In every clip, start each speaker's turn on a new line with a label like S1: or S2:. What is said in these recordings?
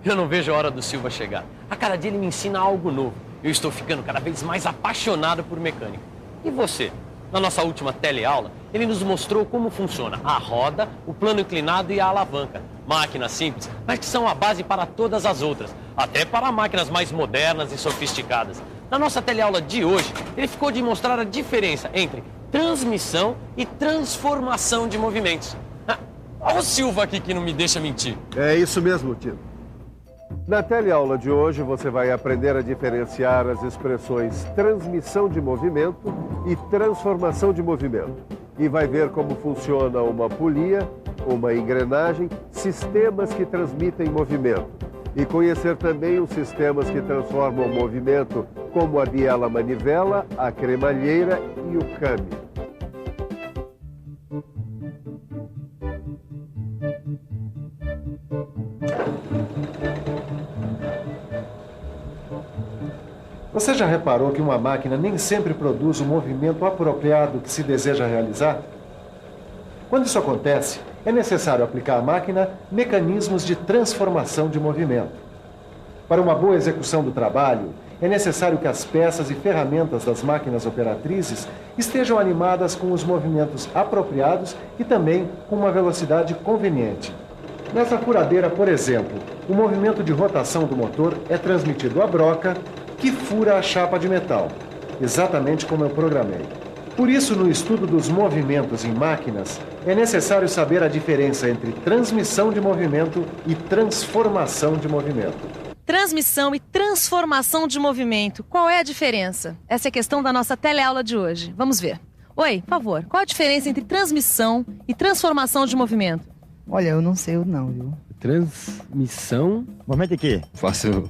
S1: Eu não vejo a hora do Silva chegar. A cada dia ele me ensina algo novo. Eu estou ficando cada vez mais apaixonado por mecânica. E você? Na nossa última teleaula, ele nos mostrou como funciona a roda, o plano inclinado e a alavanca. Máquinas simples, mas que são a base para todas as outras, até para máquinas mais modernas e sofisticadas. Na nossa teleaula de hoje, ele ficou de mostrar a diferença entre transmissão e transformação de movimentos. Olha o Silva aqui que não me deixa mentir.
S2: É isso mesmo, Tito. Na teleaula de hoje, você vai aprender a diferenciar as expressões transmissão de movimento e transformação de movimento. E vai ver como funciona uma polia, uma engrenagem, sistemas que transmitem movimento. E conhecer também os sistemas que transformam o movimento, como a biela manivela, a cremalheira e o câmbio.
S3: Você já reparou que uma máquina nem sempre produz o movimento apropriado que se deseja realizar? Quando isso acontece, é necessário aplicar à máquina mecanismos de transformação de movimento. Para uma boa execução do trabalho, é necessário que as peças e ferramentas das máquinas operatrizes estejam animadas com os movimentos apropriados e também com uma velocidade conveniente. Nessa furadeira, por exemplo, o movimento de rotação do motor é transmitido à broca, que fura a chapa de metal, exatamente como eu programei. Por isso, no estudo dos movimentos em máquinas, é necessário saber a diferença entre transmissão de movimento e transformação de movimento.
S4: Transmissão e transformação de movimento. Qual é a diferença? Essa é a questão da nossa teleaula de hoje. Vamos ver. Oi, por favor, qual a diferença entre transmissão e transformação de movimento?
S5: Olha, eu não sei não, viu?
S6: Transmissão?
S5: Movimento de quê?
S6: Faço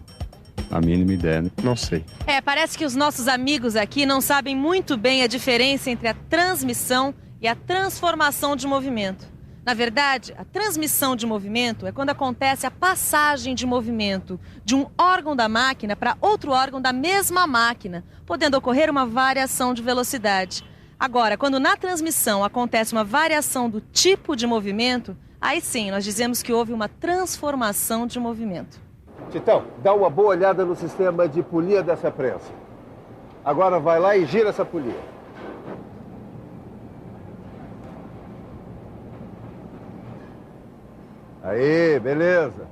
S6: a mínima ideia, não sei.
S4: Parece que os nossos amigos aqui não sabem muito bem a diferença entre a transmissão e a transformação de movimento. Na verdade, a transmissão de movimento é quando acontece a passagem de movimento de um órgão da máquina para outro órgão da mesma máquina, podendo ocorrer uma variação de velocidade. Agora, quando na transmissão acontece uma variação do tipo de movimento, aí sim nós dizemos que houve uma transformação de movimento.
S2: Titão, dá uma boa olhada no sistema de polia dessa prensa. Agora vai lá e gira essa polia. Aí, beleza.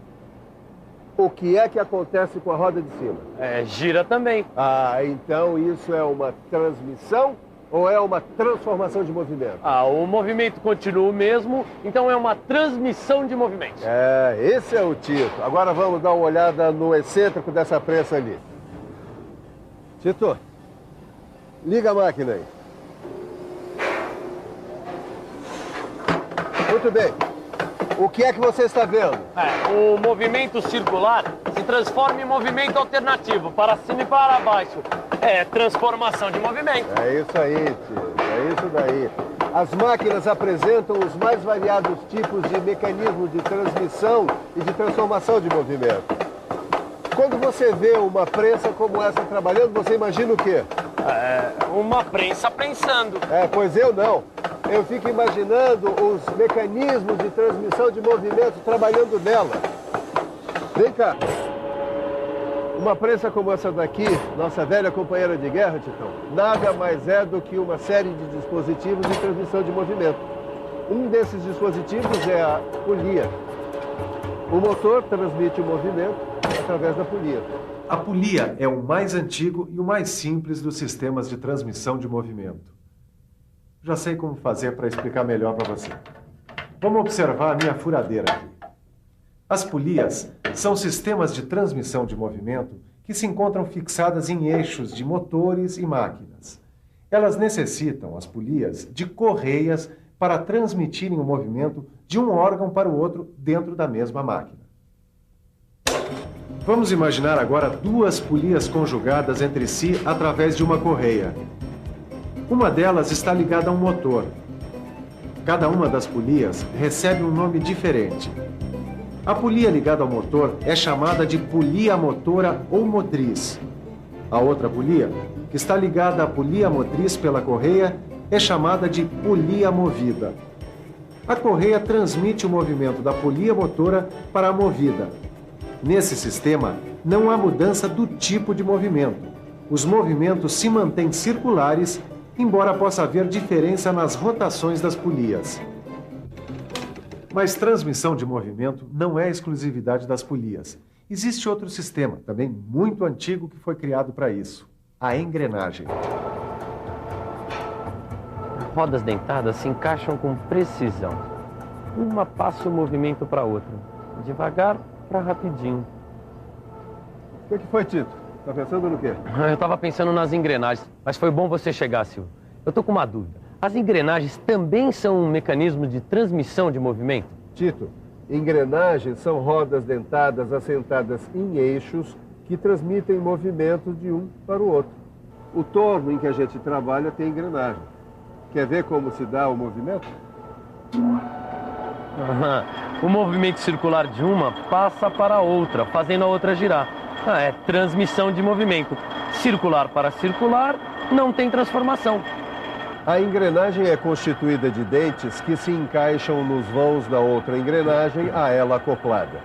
S2: O que é que acontece com a roda de cima?
S1: Gira também.
S2: Ah, então isso é uma transmissão ou é uma transformação de movimento?
S1: O movimento continua o mesmo, então é uma transmissão de movimento.
S2: Esse é o Tito. Agora vamos dar uma olhada no excêntrico dessa prensa ali. Tito, liga a máquina aí. Muito bem. O que é que você está vendo?
S1: O movimento circular se transforma em movimento alternativo, para cima e para baixo. É transformação de movimento.
S2: É isso aí, tio. É isso daí. As máquinas apresentam os mais variados tipos de mecanismos de transmissão e de transformação de movimento. Quando você vê uma prensa como essa trabalhando, você imagina o quê?
S1: Uma prensa prensando.
S2: Pois eu não. Eu fico imaginando os mecanismos de transmissão de movimento trabalhando nela. Vem cá. Uma prensa como essa daqui, nossa velha companheira de guerra, Titão, nada mais é do que uma série de dispositivos de transmissão de movimento. Um desses dispositivos é a polia. O motor transmite o movimento através da polia.
S3: A polia é o mais antigo e o mais simples dos sistemas de transmissão de movimento. Já sei como fazer para explicar melhor para você. Vamos observar a minha furadeira aqui. As polias são sistemas de transmissão de movimento que se encontram fixadas em eixos de motores e máquinas. Elas necessitam, as polias, de correias para transmitirem o movimento de um órgão para o outro dentro da mesma máquina. Vamos imaginar agora duas polias conjugadas entre si através de uma correia. Uma delas está ligada a um motor. Cada uma das polias recebe um nome diferente. A polia ligada ao motor é chamada de polia motora ou motriz. A outra polia, que está ligada à polia motriz pela correia, é chamada de polia movida. A correia transmite o movimento da polia motora para a movida. Nesse sistema, não há mudança do tipo de movimento. Os movimentos se mantêm circulares, embora possa haver diferença nas rotações das polias. Mas transmissão de movimento não é exclusividade das polias. Existe outro sistema, também muito antigo, que foi criado para isso: a engrenagem.
S1: Rodas dentadas se encaixam com precisão. Uma passa o movimento para a outra, devagar para rapidinho.
S2: O que foi, Tito? Tá pensando no quê?
S1: Eu estava pensando nas engrenagens, mas foi bom você chegar, Silvio. Eu tô com uma dúvida. As engrenagens também são um mecanismo de transmissão de movimento?
S2: Tito, engrenagens são rodas dentadas assentadas em eixos que transmitem movimentos de um para o outro. O torno em que a gente trabalha tem engrenagem. Quer ver como se dá o movimento?
S1: O movimento circular de uma passa para a outra, fazendo a outra girar. É transmissão de movimento. Circular para circular, não tem transformação.
S2: A engrenagem é constituída de dentes que se encaixam nos vãos da outra engrenagem a ela acoplada.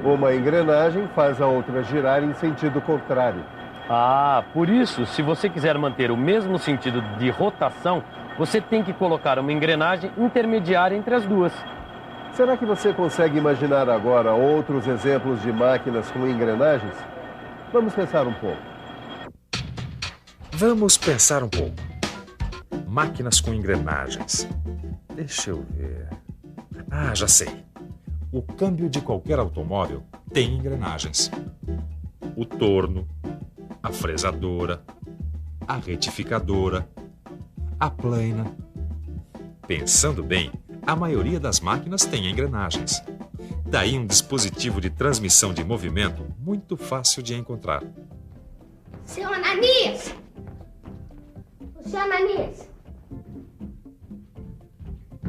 S2: Uma engrenagem faz a outra girar em sentido contrário.
S1: Ah, por isso, se você quiser manter o mesmo sentido de rotação, você tem que colocar uma engrenagem intermediária entre as duas.
S2: Será que você consegue imaginar agora outros exemplos de máquinas com engrenagens? Vamos pensar um pouco.
S7: Vamos pensar um pouco. Máquinas com engrenagens. Deixa eu ver. Ah, já sei. O câmbio de qualquer automóvel tem engrenagens. O torno, a fresadora, a retificadora, a plaina. Pensando bem, a maioria das máquinas tem engrenagens. Daí um dispositivo de transmissão de movimento muito fácil de encontrar.
S8: Seu Ananias! Ô, seu Ananias!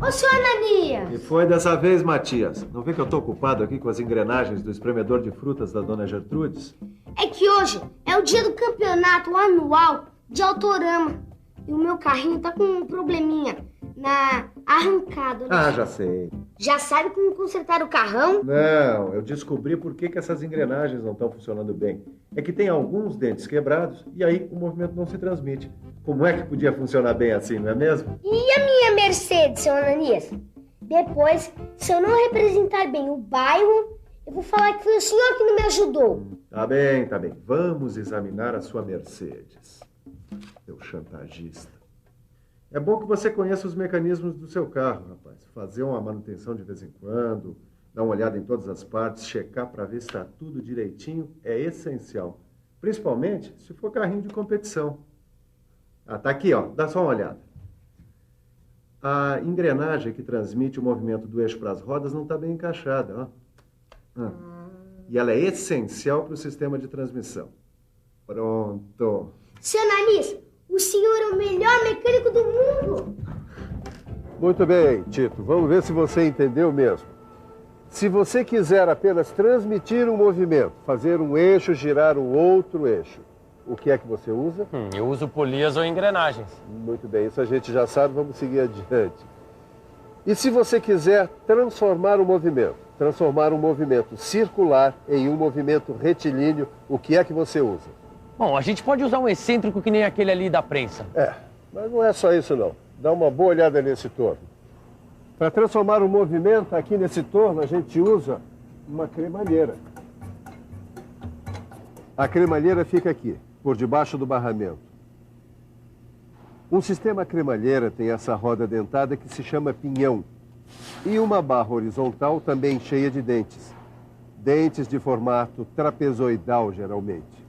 S8: Ô, seu Ananias!
S3: E foi dessa vez, Matias? Não vê que eu estou ocupado aqui com as engrenagens do espremedor de frutas da dona Gertrudes?
S8: É que hoje é o dia do campeonato anual de autorama. E o meu carrinho tá com um probleminha na arrancada.
S3: Ah, já sei.
S8: Já sabe como consertar o carrão?
S3: Não, eu descobri por que essas engrenagens não estão funcionando bem. É que tem alguns dentes quebrados e aí o movimento não se transmite. Como é que podia funcionar bem assim, não é mesmo?
S8: E a minha Mercedes, seu Ananias? Depois, se eu não representar bem o bairro, eu vou falar que foi o senhor que não me ajudou.
S3: Tá bem, tá bem. Vamos examinar a sua Mercedes. Seu chantagista. É bom que você conheça os mecanismos do seu carro, rapaz. Fazer uma manutenção de vez em quando, dar uma olhada em todas as partes, checar para ver se está tudo direitinho, é essencial. Principalmente se for carrinho de competição. Ah, tá aqui, ó. Dá só uma olhada. A engrenagem que transmite o movimento do eixo para as rodas não está bem encaixada, ó. E ela é essencial para o sistema de transmissão. Pronto.
S8: Seu Ananias, o senhor é o melhor mecânico do mundo.
S2: Muito bem, Tito. Vamos ver se você entendeu mesmo. Se você quiser apenas transmitir um movimento, fazer um eixo girar o outro eixo, o que é que você usa?
S1: Eu uso polias ou engrenagens.
S2: Muito bem, isso a gente já sabe, vamos seguir adiante. E se você quiser transformar um movimento circular em um movimento retilíneo, o que é que você usa?
S1: Bom, a gente pode usar um excêntrico que nem aquele ali da prensa.
S2: Mas não é só isso não. Dá uma boa olhada nesse torno. Para transformar um movimento aqui nesse torno, a gente usa uma cremalheira. A cremalheira fica aqui, por debaixo do barramento. Um sistema cremalheira tem essa roda dentada que se chama pinhão. E uma barra horizontal também cheia de dentes. Dentes de formato trapezoidal, geralmente.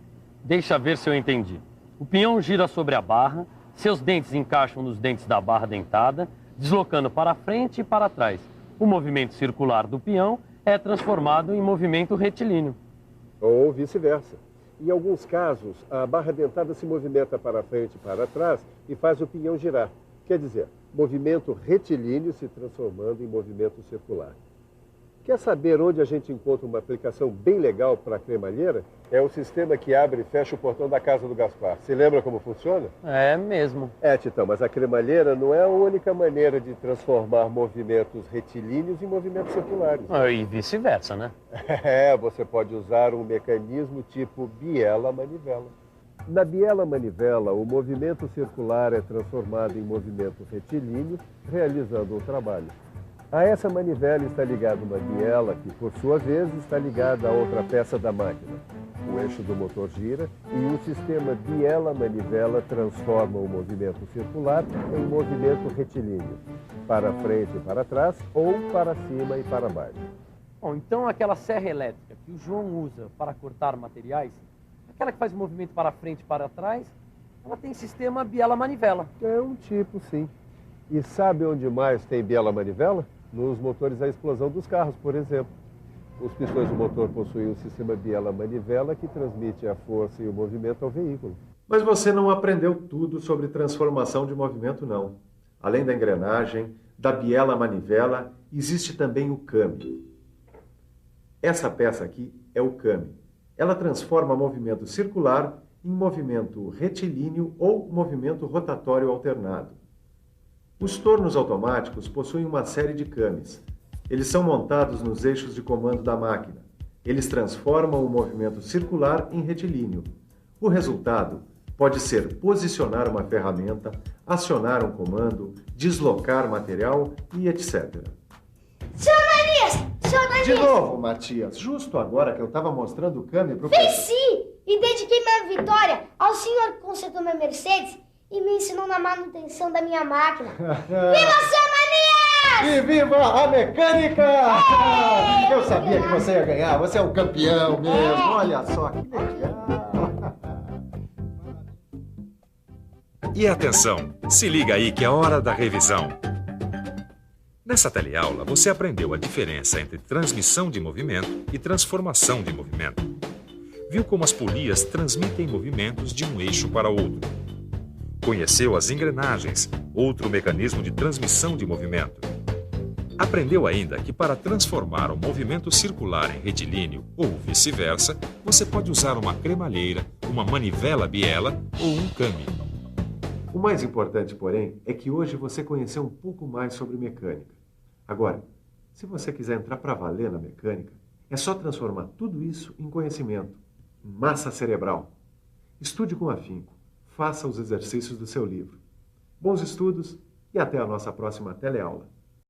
S1: Deixa ver se eu entendi. O pinhão gira sobre a barra, seus dentes encaixam nos dentes da barra dentada, deslocando para frente e para trás. O movimento circular do pinhão é transformado em movimento retilíneo.
S2: Ou vice-versa. Em alguns casos, a barra dentada se movimenta para frente e para trás e faz o pinhão girar. Quer dizer, movimento retilíneo se transformando em movimento circular. Quer saber onde a gente encontra uma aplicação bem legal para a cremalheira? É o sistema que abre e fecha o portão da casa do Gaspar. Se lembra como funciona?
S1: É mesmo.
S2: É, Titão, mas a cremalheira não é a única maneira de transformar movimentos retilíneos em movimentos circulares.
S1: E vice-versa, né?
S2: É, você pode usar um mecanismo tipo biela-manivela. Na biela-manivela, o movimento circular é transformado em movimento retilíneo, realizando o trabalho. A essa manivela está ligada uma biela que, por sua vez, está ligada a outra peça da máquina. O eixo do motor gira e o sistema biela-manivela transforma o movimento circular em movimento retilíneo, para frente e para trás ou para cima e para baixo.
S1: Bom, então aquela serra elétrica que o João usa para cortar materiais, aquela que faz o movimento para frente e para trás, ela tem sistema biela-manivela.
S2: É um tipo, sim. E sabe onde mais tem biela-manivela? Nos motores à explosão dos carros, por exemplo. Os pistões do motor possuem um sistema biela-manivela que transmite a força e o movimento ao veículo.
S3: Mas você não aprendeu tudo sobre transformação de movimento, não. Além da engrenagem, da biela-manivela, existe também o câmbio. Essa peça aqui é o câmbio. Ela transforma movimento circular em movimento retilíneo ou movimento rotatório alternado. Os tornos automáticos possuem uma série de câmbios. Eles são montados nos eixos de comando da máquina. Eles transformam o movimento circular em retilíneo. O resultado pode ser posicionar uma ferramenta, acionar um comando, deslocar material e etc.
S8: Seu nariz! Seu nariz!
S3: De novo, Matias, justo agora que eu estava mostrando o câmbio para o
S8: Fiz sim! E dediquei minha vitória ao senhor que consertou minha Mercedes e me ensinou na manutenção da minha máquina. Viva seu Manias!
S3: E viva a mecânica! Eu sabia que você ia ganhar, você é um campeão mesmo. Olha só que legal.
S7: E atenção, se liga aí que é hora da revisão. Nessa teleaula, você aprendeu a diferença entre transmissão de movimento e transformação de movimento. Viu como as polias transmitem movimentos de um eixo para outro. Conheceu as engrenagens, outro mecanismo de transmissão de movimento. Aprendeu ainda que para transformar um movimento circular em retilíneo ou vice-versa, você pode usar uma cremalheira, uma manivela biela ou um câmbio.
S3: O mais importante, porém, é que hoje você conheceu um pouco mais sobre mecânica. Agora, se você quiser entrar para valer na mecânica, é só transformar tudo isso em conhecimento, em massa cerebral. Estude com afinco, faça os exercícios do seu livro. Bons estudos e até a nossa próxima teleaula.